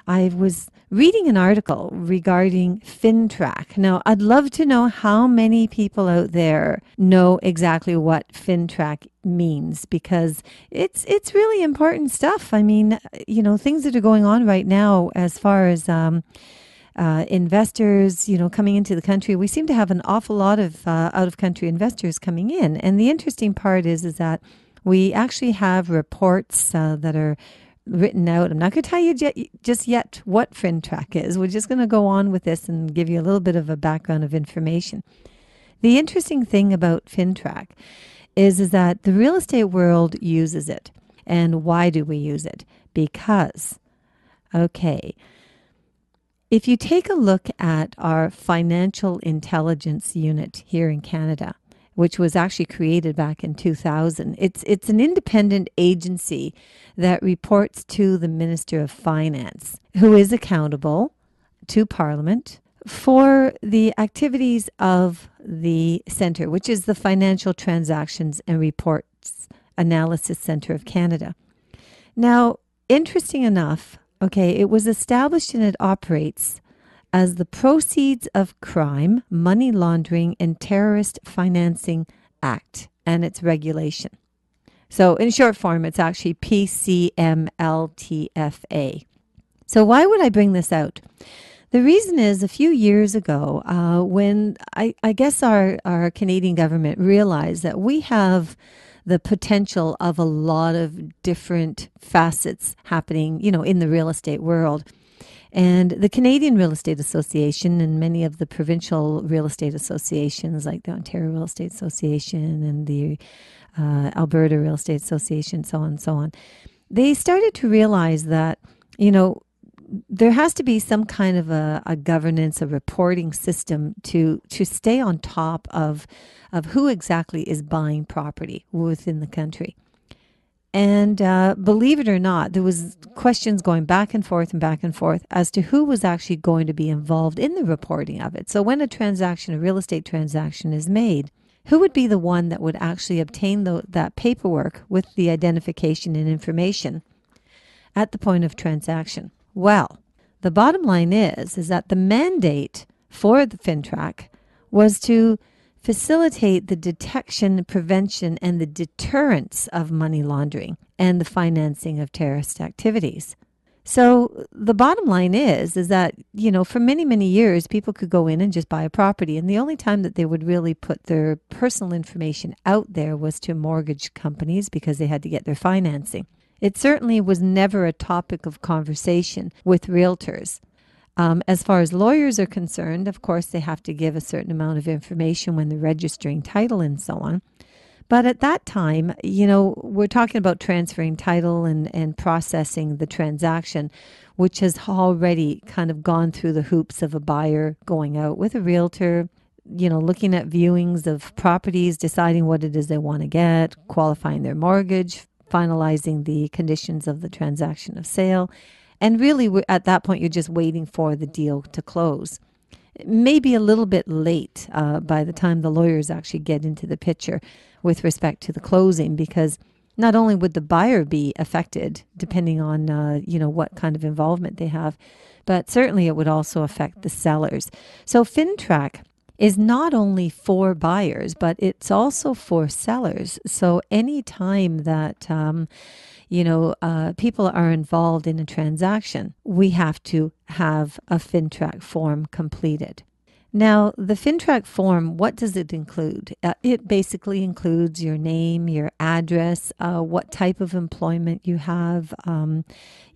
I was reading an article regarding Fintrac. Now, I'd love to know how many people out there know exactly what Fintrac means, because it's really important stuff. I mean, things that are going on right now as far as investors, coming into the country. We seem to have an awful lot of out-of-country investors coming in. And the interesting part is that we actually have reports that are written out. I'm not going to tell you just yet what Fintrac is. We're just going to go on with this and give you a little bit of a background of information. The interesting thing about Fintrac is that the real estate world uses it. And why do we use it? Because, if you take a look at our financial intelligence unit here in Canada, which was actually created back in 2000, it's an independent agency that reports to the Minister of Finance, who is accountable to Parliament for the activities of the centre, which is the Financial Transactions and Reports Analysis Centre of Canada. Now, interesting enough, it was established and it operates as the Proceeds of Crime, Money Laundering and Terrorist Financing Act and its regulation. So in short form, it's actually PCMLTFA. So why would I bring this out? The reason is a few years ago, when I guess our Canadian government realized that we have the potential of a lot of different facets happening, in the real estate world. And the Canadian Real Estate Association and many of the provincial real estate associations like the Ontario Real Estate Association and the Alberta Real Estate Association, so on, they started to realize that, there has to be some kind of a governance, a reporting system to stay on top of who exactly is buying property within the country. And believe it or not, there was questions going back and forth as to who was actually going to be involved in the reporting of it. So when a real estate transaction is made, who would be the one that would actually obtain that paperwork with the identification and information at the point of transaction? Well, the bottom line is that the mandate for the Fintrac was to facilitate the detection, prevention, and the deterrence of money laundering and the financing of terrorist activities. So the bottom line is that, for many, many years, people could go in and just buy a property. And the only time that they would really put their personal information out there was to mortgage companies because they had to get their financing. It certainly was never a topic of conversation with realtors. As far as lawyers are concerned, of course, they have to give a certain amount of information when they're registering title and so on. But at that time, we're talking about transferring title and processing the transaction, which has already kind of gone through the hoops of a buyer going out with a realtor, looking at viewings of properties, deciding what it is they want to get, qualifying their mortgage, finalizing the conditions of the transaction of sale. And really, at that point, you're just waiting for the deal to close. Maybe a little bit late by the time the lawyers actually get into the picture with respect to the closing, because not only would the buyer be affected, depending on what kind of involvement they have, but certainly it would also affect the sellers. So Fintrac is not only for buyers, but it's also for sellers. So any time that people are involved in a transaction, we have to have a Fintrac form completed. Now, the Fintrac form, what does it include? It basically includes your name, your address, what type of employment you have, some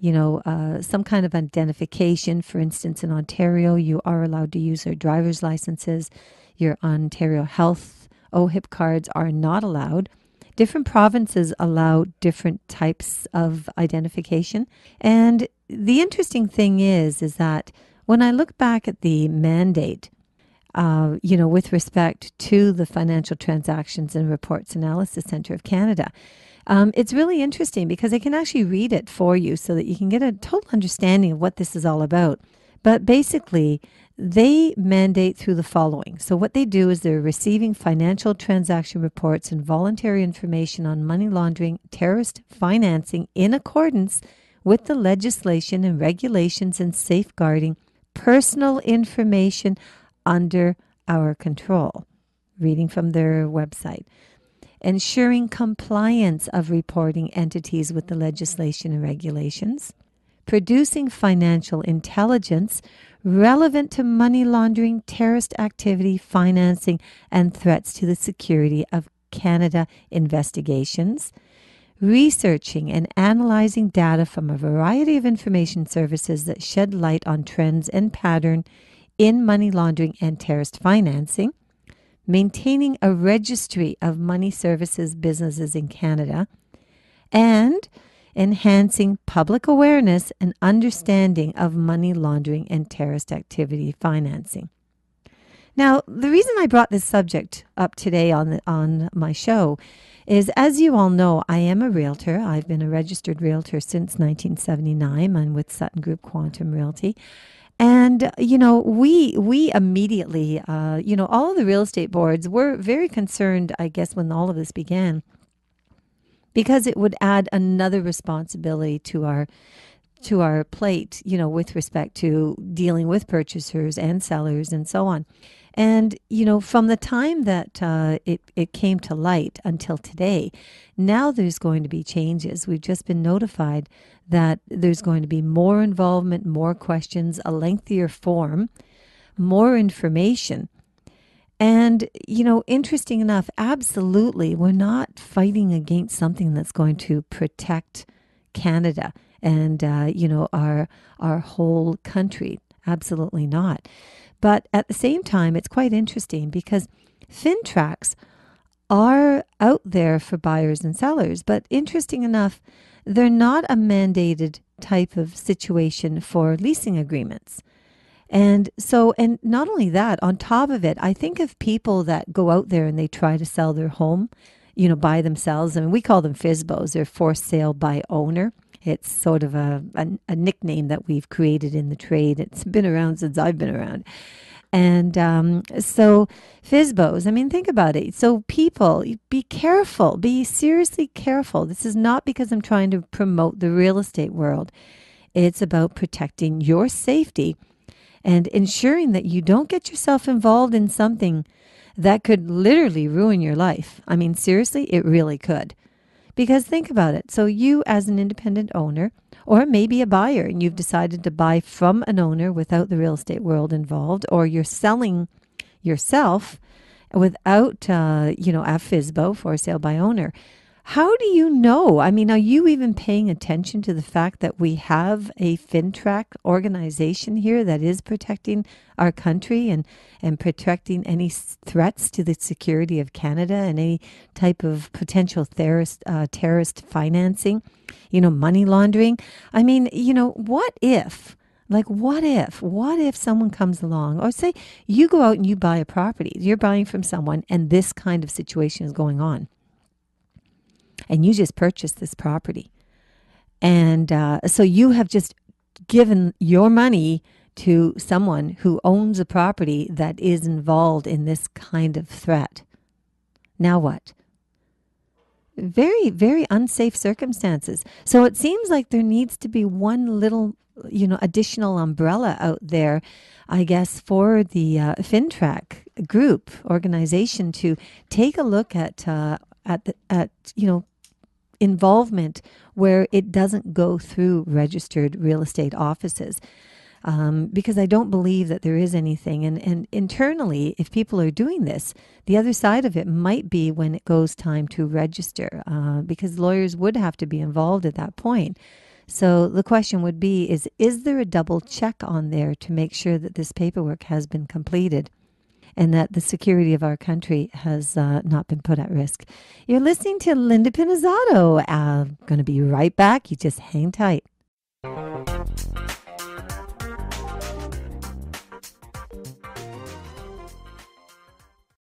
kind of identification. For instance, in Ontario, you are allowed to use your driver's licenses. Your Ontario Health OHIP cards are not allowed. Different provinces allow different types of identification. And the interesting thing is that when I look back at the mandate, with respect to the Financial Transactions and Reports Analysis Centre of Canada, it's really interesting because they can actually read it for you so that you can get a total understanding of what this is all about. But basically, they mandate through the following. So what they do is they're receiving financial transaction reports and voluntary information on money laundering, terrorist financing in accordance with the legislation and regulations and safeguarding personal information under our control. Reading from their website. Ensuring compliance of reporting entities with the legislation and regulations. Producing financial intelligence relevant to money laundering, terrorist activity, financing, and threats to the security of Canada investigations. Researching and analyzing data from a variety of information services that shed light on trends and pattern in money laundering and terrorist financing. Maintaining a registry of money services businesses in Canada. And enhancing public awareness and understanding of money laundering and terrorist activity financing. Now, the reason I brought this subject up today on my show is, as you all know, I am a realtor. I've been a registered realtor since 1979. I'm with Sutton Group Quantum Realty. And, we immediately, all of the real estate boards were very concerned, I guess, when all of this began, because it would add another responsibility to our plate, with respect to dealing with purchasers and sellers and so on. And, from the time that it came to light until today, now there's going to be changes. We've just been notified that there's going to be more involvement, more questions, a lengthier form, more information. And, interesting enough, absolutely, we're not fighting against something that's going to protect Canada and, our whole country. Absolutely not. But at the same time, it's quite interesting because Fintracs are out there for buyers and sellers. But interesting enough, they're not a mandated type of situation for leasing agreements. And so, and not only that, on top of it, I think of people that go out there and they try to sell their home, by themselves. I mean, we call them FSBOs. They're for sale by owner. It's sort of a nickname that we've created in the trade. It's been around since I've been around. And so FSBOs, I mean, think about it. So people, be careful, be seriously careful. This is not because I'm trying to promote the real estate world. It's about protecting your safety and ensuring that you don't get yourself involved in something that could literally ruin your life. I mean, seriously, it really could. Because think about it. So you as an independent owner, or maybe a buyer, and you've decided to buy from an owner without the real estate world involved, or you're selling yourself without, a FSBO, for sale by owner. How do you know? I mean, are you even paying attention to the fact that we have a Fintrac organization here that is protecting our country and protecting any threats to the security of Canada and any type of potential terrorist financing, money laundering? I mean, what if? Like, what if someone comes along, or say you go out and you buy a property, you're buying from someone and this kind of situation is going on. And you just purchased this property. And so you have just given your money to someone who owns a property that is involved in this kind of threat. Now what? Very, very unsafe circumstances. So it seems like there needs to be one little, additional umbrella out there, I guess, for the Fintrac group organization to take a look at involvement where it doesn't go through registered real estate offices. Because I don't believe that there is anything. And internally, if people are doing this, the other side of it might be when it goes time to register, because lawyers would have to be involved at that point. So the question would be, is there a double check on there to make sure that this paperwork has been completed and that the security of our country has not been put at risk? You're listening to Linda Pinizzato. I'm going to be right back. You just hang tight.